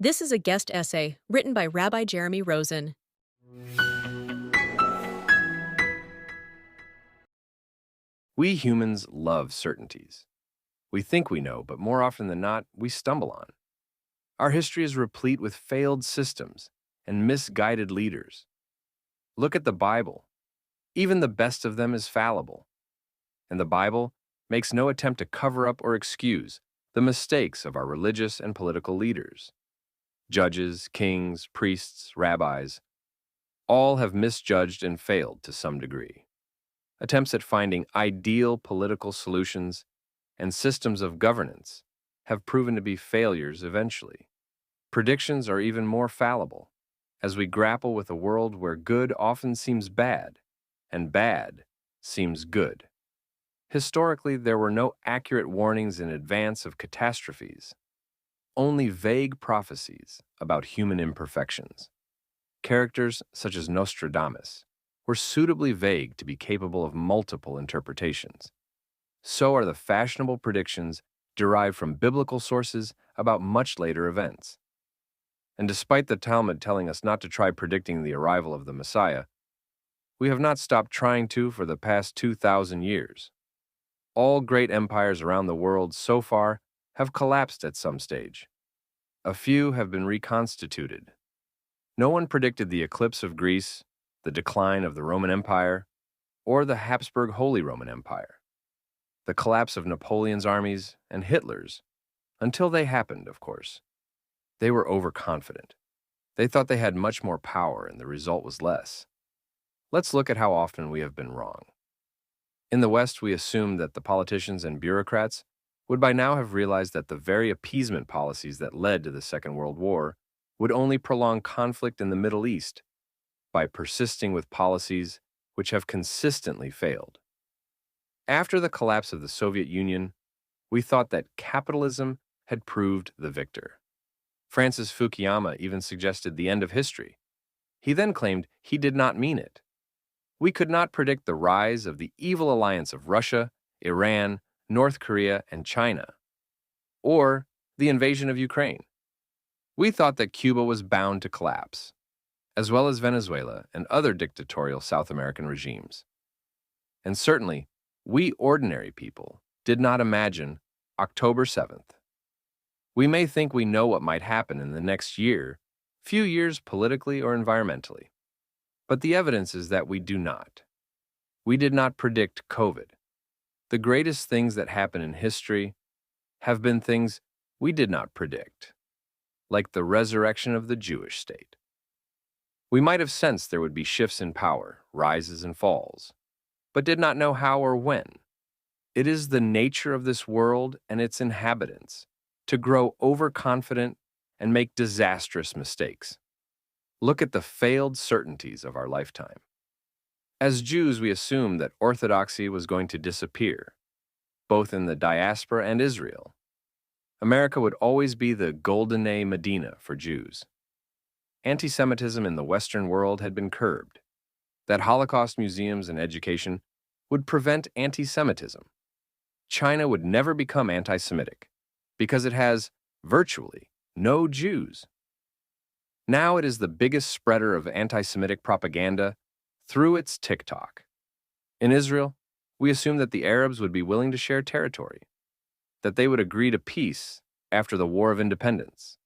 This is a guest essay written by Rabbi Jeremy Rosen. We humans love certainties. We think we know, but more often than not, we stumble on. Our history is replete with failed systems and misguided leaders. Look at the Bible. Even the best of them is fallible. And the Bible makes no attempt to cover up or excuse the mistakes of our religious and political leaders. Judges, kings, priests, rabbis, all have misjudged and failed to some degree. Attempts at finding ideal political solutions and systems of governance have proven to be failures eventually. Predictions are even more fallible, as we grapple with a world where good often seems bad, and bad seems good. Historically, there were no accurate warnings in advance of catastrophes, only vague prophecies about human imperfections. Characters such as Nostradamus were suitably vague to be capable of multiple interpretations. So are the fashionable predictions derived from biblical sources about much later events. And despite the Talmud telling us not to try predicting the arrival of the Messiah, we have not stopped trying to for the past 2,000 years. All great empires around the world so far have collapsed at some stage. A few have been reconstituted. No one predicted the eclipse of Greece, the decline of the Roman Empire, or the Habsburg Holy Roman Empire, the collapse of Napoleon's armies and Hitler's, until they happened, of course. They were overconfident. They thought they had much more power and the result was less. Let's look at how often we have been wrong. In the West, we assumed that the politicians and bureaucrats would by now have realized that the very appeasement policies that led to the Second World War would only prolong conflict in the Middle East by persisting with policies which have consistently failed. After the collapse of the Soviet Union, we thought that capitalism had proved the victor. Francis Fukuyama even suggested the end of history. He then claimed he did not mean it. We could not predict the rise of the evil alliance of Russia, Iran, North Korea, and China, or the invasion of Ukraine. We thought that Cuba was bound to collapse, as well as Venezuela and other dictatorial South American regimes. And certainly, we ordinary people did not imagine October 7th. We may think we know what might happen in the next year, few years politically or environmentally, but the evidence is that we do not. We did not predict COVID. The greatest things that happen in history have been things we did not predict, like the resurrection of the Jewish state. We might have sensed there would be shifts in power, rises and falls, but did not know how or when. It is the nature of this world and its inhabitants to grow overconfident and make disastrous mistakes. Look at the failed certainties of our lifetime. As Jews, we assumed that orthodoxy was going to disappear, both in the diaspora and Israel. America would always be the Golden Medina for Jews. Anti-Semitism in the Western world had been curbed. That Holocaust museums and education would prevent anti-Semitism. China would never become anti-Semitic because it has, virtually, no Jews. Now it is the biggest spreader of anti-Semitic propaganda through its TikTok. In Israel, we assumed that the Arabs would be willing to share territory, that they would agree to peace after the War of Independence,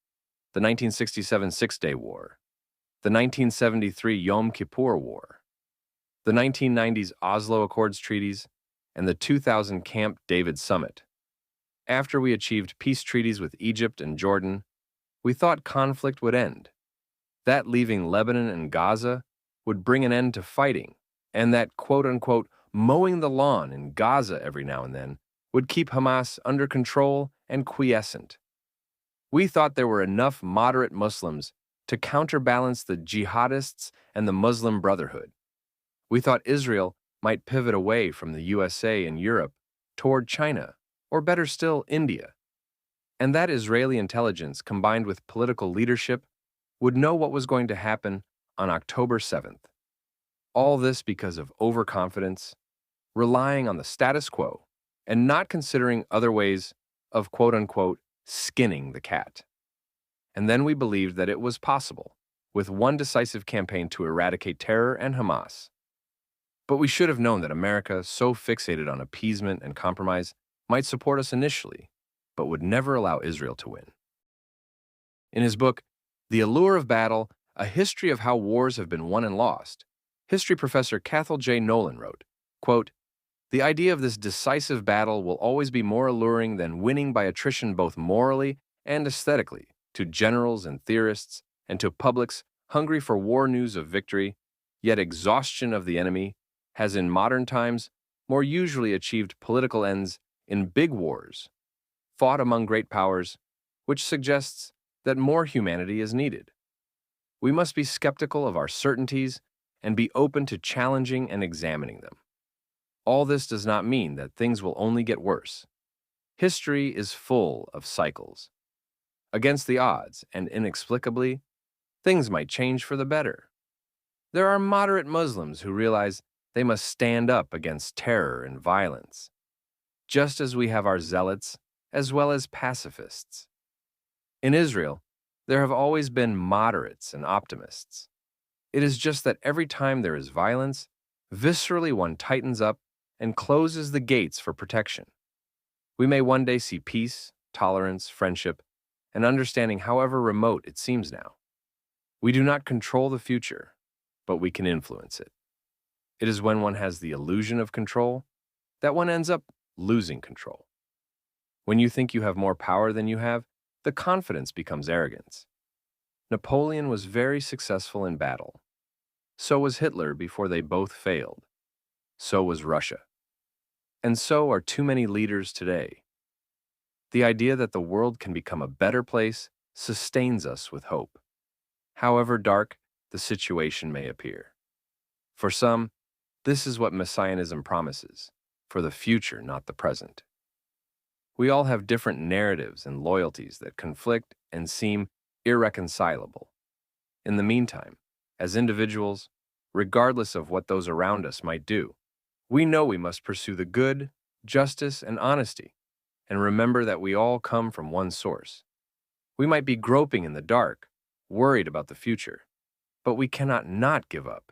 the 1967 Six-Day War, the 1973 Yom Kippur War, the 1990s Oslo Accords treaties, and the 2000 Camp David Summit. After we achieved peace treaties with Egypt and Jordan, we thought conflict would end, that leaving Lebanon and Gaza would bring an end to fighting, and that quote-unquote mowing the lawn in Gaza every now and then would keep Hamas under control and quiescent. We thought there were enough moderate Muslims to counterbalance the jihadists and the Muslim Brotherhood. We thought Israel might pivot away from the USA and Europe toward China, or better still, India. And that Israeli intelligence combined with political leadership would know what was going to happen on October 7th. All this because of overconfidence, relying on the status quo, and not considering other ways of quote-unquote skinning the cat. And then we believed that it was possible, with one decisive campaign to eradicate terror and Hamas. But we should have known that America, so fixated on appeasement and compromise, might support us initially, but would never allow Israel to win. In his book, The Allure of Battle, A History of How Wars Have Been Won and Lost, history professor Cathal J. Nolan wrote, quote, "The idea of this decisive battle will always be more alluring than winning by attrition both morally and aesthetically to generals and theorists and to publics hungry for war news of victory, yet exhaustion of the enemy has in modern times more usually achieved political ends in big wars fought among great powers, which suggests that more humanity is needed. We must be skeptical of our certainties and be open to challenging and examining them. All this does not mean that things will only get worse. History is full of cycles. Against the odds, and inexplicably, things might change for the better. There are moderate Muslims who realize they must stand up against terror and violence, just as we have our zealots as well as pacifists. In Israel, there have always been moderates and optimists. It is just that every time there is violence, viscerally one tightens up and closes the gates for protection. We may one day see peace, tolerance, friendship, and understanding however remote it seems now. We do not control the future, but we can influence it. It is when one has the illusion of control that one ends up losing control. When you think you have more power than you have, the confidence becomes arrogance. Napoleon was very successful in battle. So was Hitler before they both failed. So was Russia. And so are too many leaders today. The idea that the world can become a better place sustains us with hope, however dark the situation may appear. For some, this is what Messianism promises, for the future, not the present. We all have different narratives and loyalties that conflict and seem irreconcilable. In the meantime, as individuals, regardless of what those around us might do, we know we must pursue the good, justice, and honesty, and remember that we all come from one source. We might be groping in the dark, worried about the future, but we cannot not give up.